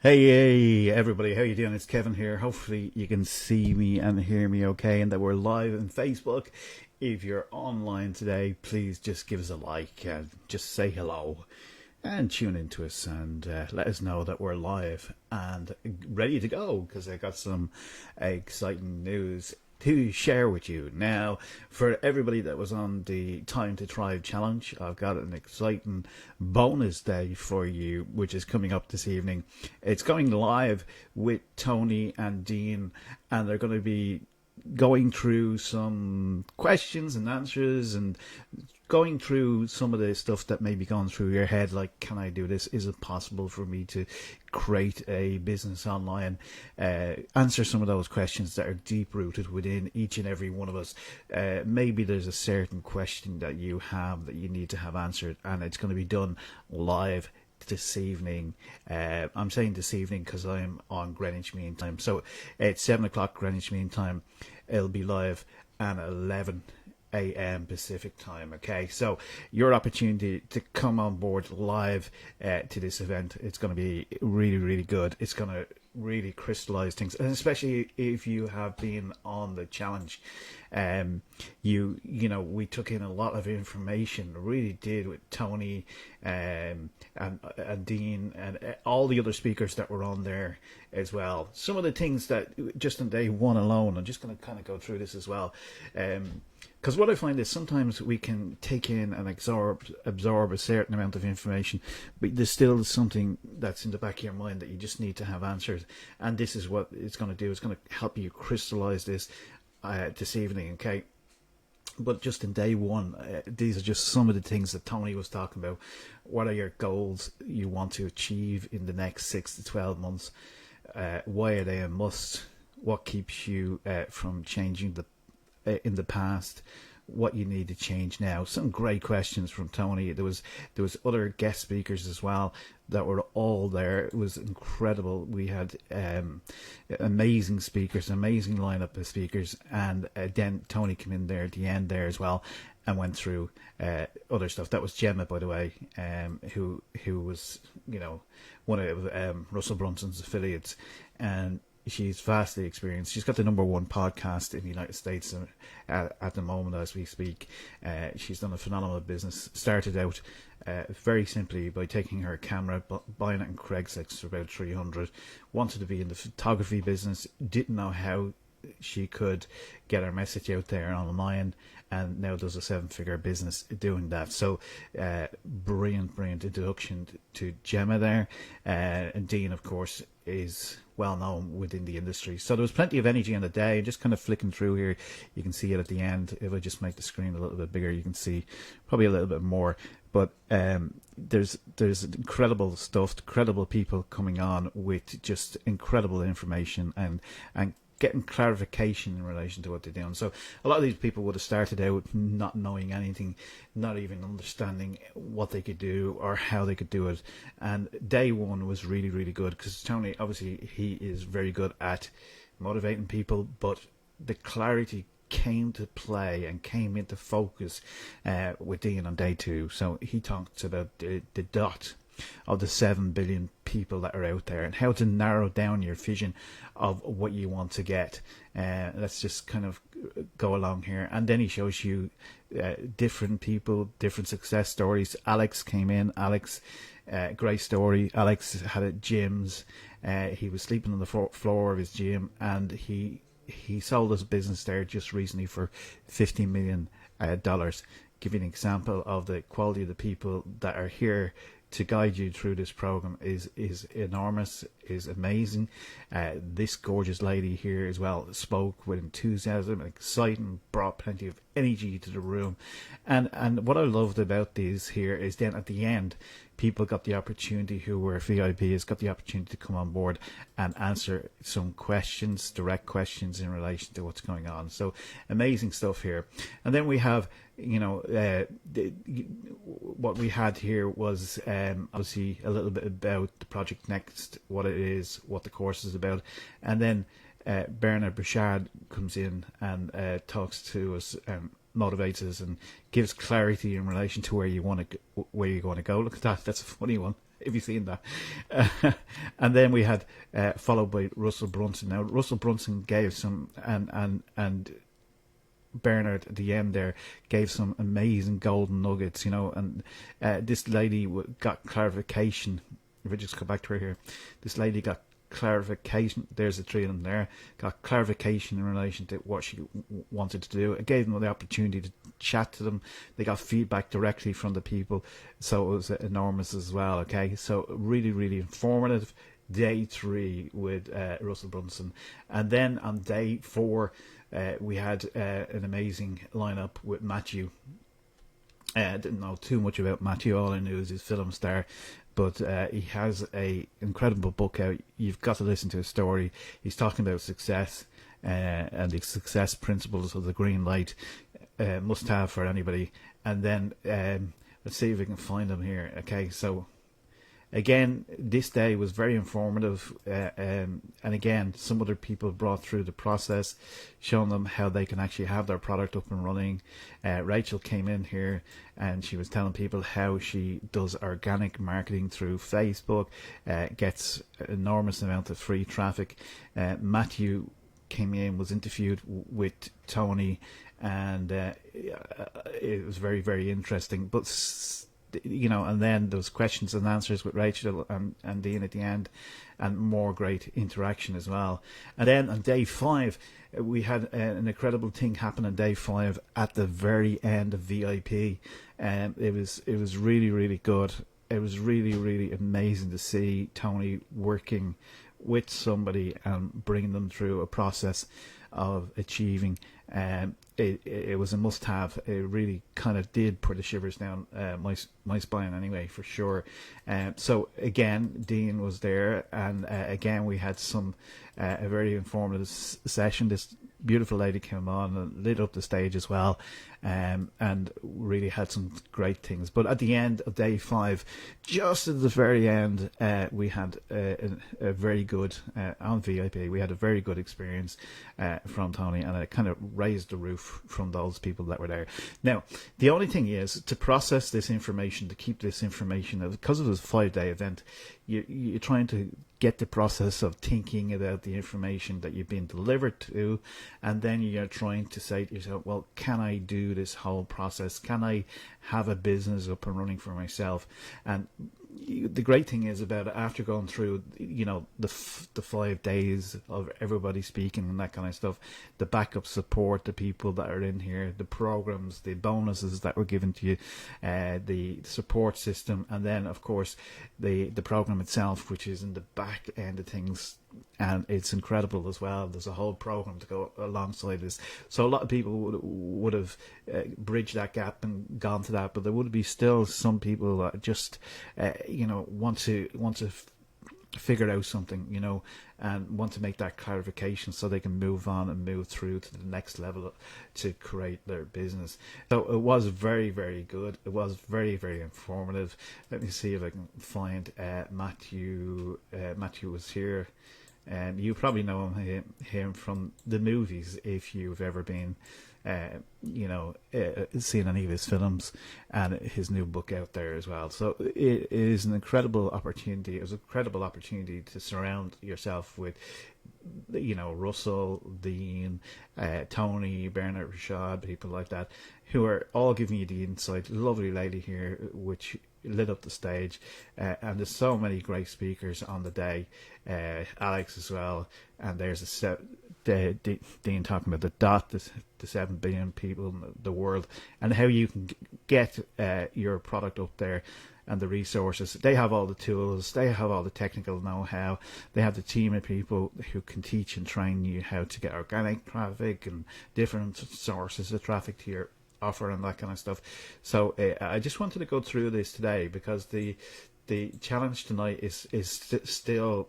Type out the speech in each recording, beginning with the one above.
Hey, everybody, how you doing? It's Kevin here. Hopefully you can see me and hear me okay, and that we're live on Facebook. If you're online today, please just give us a like, just say hello, and tune into us, and let us know that we're live and ready to go, because I got some exciting news to share with you. Now, for everybody that was on the Time to Thrive challenge, I've got an exciting bonus day for you, which is coming up this evening. It's going live with Tony and Dean, and they're going to be going through some questions and answers, and going through some of the stuff that may be going through your head, like, can I do this? Is it possible for me to create a business online? Answer some of those questions that are deep rooted within each and every one of us. Maybe there's a certain question that you have that you need to have answered, and it's going to be done live this evening. I'm saying this evening because I'm on Greenwich Mean Time. So it's 7 o'clock Greenwich Mean Time. It'll be live at 11 a.m. Pacific time. Okay, so your opportunity to come on board live to this event, it's going to be really, really good. It's going to really crystallize things, and especially if you have been on the challenge. We took in a lot of information, really did, with Tony and Dean and all the other speakers that were on there as well. Some of the things that just on day one alone, I'm just going to kind of go through this as well. Because what I find is sometimes we can take in and absorb a certain amount of information, but there's still something that's in the back of your mind that you just need to have answered. And this is what it's going to do. It's going to help you crystallize this evening, okay? But just in day one, these are just some of the things that Tony was talking about. What are your goals you want to achieve in the next 6 to 12 months? Why are they a must? What keeps you from changing in the past? What you need to change now? Some great questions from Tony. There was other guest speakers as well that were all there. It was incredible. We had amazing speakers, amazing lineup of speakers, and then Tony came in there at the end there as well and went through other stuff. That was Gemma, by the way, who was one of Russell Brunson's affiliates, and she's vastly experienced. She's got the #1 podcast in the United States at the moment as we speak. She's done a phenomenal business. Started out very simply by taking her camera, buying it in Craigslist for about 300. Wanted to be in the photography business. Didn't know how she could get her message out there online, and now does a 7-figure business doing that. So brilliant introduction to Gemma there. And Dean, of course, is well known within the industry. So there was plenty of energy on the day. Just kind of flicking through here, you can see it at the end. If I just make the screen a little bit bigger, you can see probably a little bit more. But there's incredible stuff, incredible people coming on with just incredible information and getting clarification in relation to what they're doing. So a lot of these people would have started out not knowing anything, not even understanding what they could do or how they could do it. And day one was really, really good, because Tony, obviously, he is very good at motivating people, but the clarity came to play and came into focus with Dean on day two. So he talked about the dot of the 7 billion people that are out there, and how to narrow down your vision of what you want to get. Let's just kind of go along here, and then he shows you different people, different success stories. Alex came in. Alex, great story. Alex had a gyms. He was sleeping on the floor of his gym, and he sold his business there just recently for $15 million. Give you an example of the quality of the people that are here to guide you through this program is enormous, is amazing. This gorgeous lady here as well spoke with enthusiasm and excitement, brought plenty of energy to the room. And what I loved about these here is then at the end, people got the opportunity, who were VIPs, got the opportunity to come on board and answer some questions, direct questions in relation to what's going on. So amazing stuff here. And then we have, what we had here was obviously a little bit about the Project Next, what it is, what the course is about. And then Bernard Bouchard comes in and talks to us, motivates us, and gives clarity in relation to where you want to where you're going to go. Look at that. That's a funny one. Have you seen that? And then we had followed by Russell Brunson. Now Russell Brunson gave some and Bernard at the end there gave some amazing golden nuggets, and this lady got clarification. If I just go back to her here, this lady got clarification. There's the three of them there. Got clarification in relation to what she wanted to do. It gave them the opportunity to chat to them. They got feedback directly from the people, so it was enormous as well. Okay, so really, really informative. Day 3 with Russell Brunson, and then on day 4 we had an amazing lineup with Matthew. I didn't know too much about Matthew. All I knew is his film star, but he has a incredible book out. You've got to listen to his story. He's talking about success and the success principles of the green light, must have for anybody. And then let's see if we can find him here. Okay, so again, this day was very informative, and again, some other people brought through the process, showing them how they can actually have their product up and running. Rachel came in here and she was telling people how she does organic marketing through Facebook, gets enormous amount of free traffic. Matthew came in, was interviewed with Tony, and it was very, very interesting. But and then there was questions and answers with Rachel and Dean at the end, and more great interaction as well. And then on day 5, we had an incredible thing happen on day 5 at the very end of VIP, and it was really, really good. It was really, really amazing to see Tony working with somebody and bringing them through a process of achieving. It was a must-have. It really kind of did put the shivers down my spine anyway, for sure. So again, Dean was there, and again we had a very informative session. This beautiful lady came on and lit up the stage as well, and really had some great things. But at the end of day 5, just at the very end, we had a very good on VIP. We had a very good experience from Tony, and it kind of raised the roof from those people that were there. Now, the only thing is to process this information, to keep this information, because it was a 5-day event. You're trying to get the process of thinking about the information that you've been delivered to, and then you're trying to say to yourself, well, can I do this whole process? Can I have a business up and running for myself? And the great thing is about it, after going through the 5 days of everybody speaking and that kind of stuff, the backup support, the people that are in here, the programs, the bonuses that were given to you, the support system, and then of course the program itself, which is in the back end of things, and it's incredible as well. There's a whole program to go alongside this, so a lot of people would have bridged that gap and gone to that, but there would be still some people that just want to figure out something, and want to make that clarification so they can move on and move through to the next level to create their business. So it was very, very good. It was very, very informative. Let me see if I can find Matthew. Matthew was here. You probably know him from the movies if you've ever been seen any of his films, and his new book out there as well. So it is an incredible opportunity. It was an incredible opportunity to surround yourself with Russell, Dean, Tony, Bernard, Rashad, people like that, who are all giving you the insight. Lovely lady here, which lit up the stage, and there's so many great speakers on the day. Alex as well, and there's Dean talking about the 7 billion people in the world, and how you can get your product up there, and the resources. They have all the tools, they have all the technical know-how, they have the team of people who can teach and train you how to get organic traffic and different sources of traffic to your offer and that kind of stuff. So I just wanted to go through this today, because the challenge tonight is still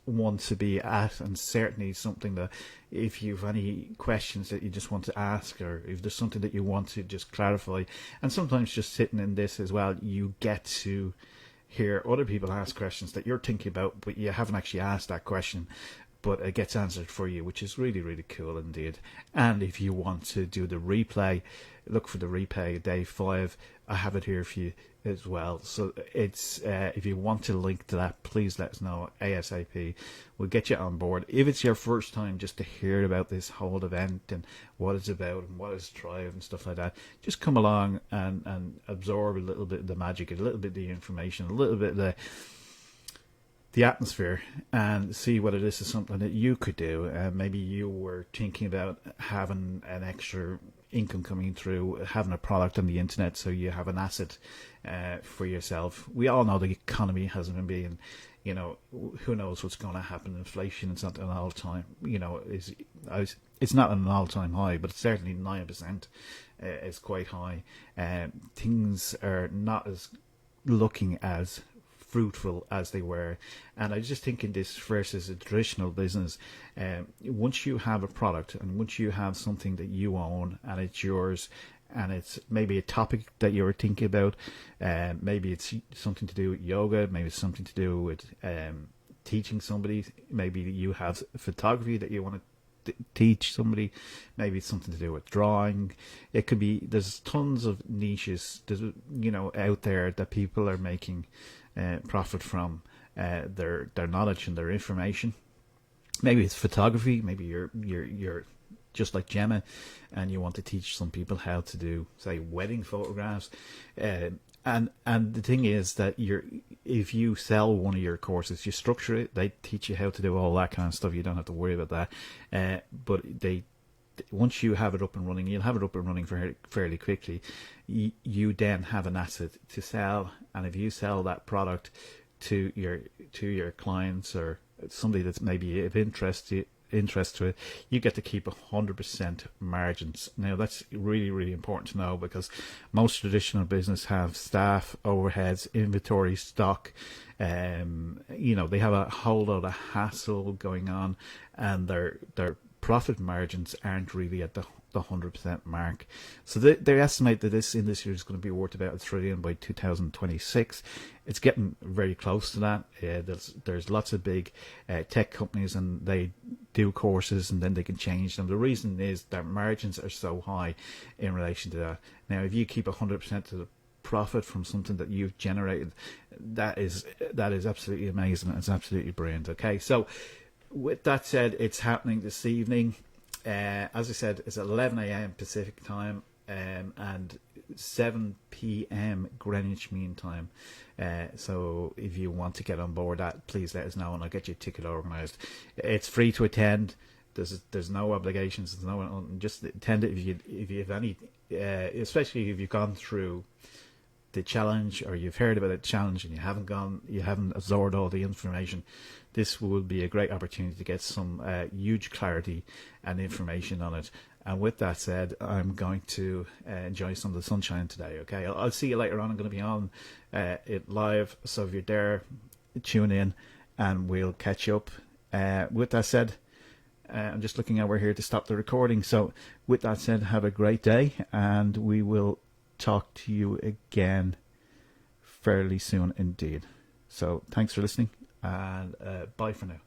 one to be at, and certainly something that if you've any questions that you just want to ask, or if there's something that you want to just clarify, and sometimes just sitting in this as well, you get to hear other people ask questions that you're thinking about but you haven't actually asked that question, but it gets answered for you, which is really, really cool indeed. And if you want to do the replay, look for the replay, day 5. I have it here for you as well. So it's if you want to link to that, please let us know ASAP. We'll get you on board. If it's your first time just to hear about this whole event and what it's about and what it's Thrive and stuff like that, just come along and absorb a little bit of the magic, a little bit of the information, a little bit of the atmosphere, and see whether this is something that you could do. Maybe you were thinking about having an extra income coming through, having a product on the internet, so you have an asset for yourself. We all know the economy hasn't been being, who knows what's going to happen. Inflation is not an all-time, it's not an all-time high, but it's certainly 9%. It's quite high. Things are not as looking as fruitful as they were, and I just think in this versus a traditional business, once you have a product and once you have something that you own and it's yours, and it's maybe a topic that you're thinking about, maybe it's something to do with yoga, maybe it's something to do with teaching somebody, maybe you have photography that you want to teach somebody, maybe it's something to do with drawing. It could be, there's tons of niches out there that people are making profit from their knowledge and their information. Maybe it's photography. Maybe you're just like Gemma, and you want to teach some people how to do, say, wedding photographs. And the thing is that if you sell one of your courses, you structure it. They teach you how to do all that kind of stuff. You don't have to worry about that. But once you have it up and running, you'll have it up and running fairly quickly. You then have an asset to sell, and if you sell that product to your clients or somebody that's maybe of interest to it, you get to keep 100% margins. Now that's really, really important to know, because most traditional business have staff, overheads, inventory, stock. They have a whole lot of hassle going on, and their profit margins aren't really at the 100% mark. So they estimate that this industry is going to be worth about $1 trillion by 2026. It's getting very close to that. There's lots of big tech companies, and they do courses and then they can change them. The reason is that margins are so high in relation to that. Now, if you keep 100% of the profit from something that you've generated, that is absolutely amazing. It's absolutely brilliant. Okay, so with that said, it's happening this evening. As I said, it's at 11 a.m. Pacific time and 7 p.m. Greenwich Mean Time. So if you want to get on board that, please let us know and I'll get your ticket organised. It's free to attend. There's no obligations. There's no, just attend it if you have any, especially if you've gone through the challenge or you've heard about the challenge and you haven't absorbed all the information. This will be a great opportunity to get some huge clarity and information on it. And with that said, I'm going to enjoy some of the sunshine today. Okay, I'll see you later on. I'm going to be on it live, so if you're there, tune in and we'll catch up. With that said, I'm just looking at we're here to stop the recording. So with that said, have a great day, and we will talk to you again fairly soon indeed. So thanks for listening, and bye for now.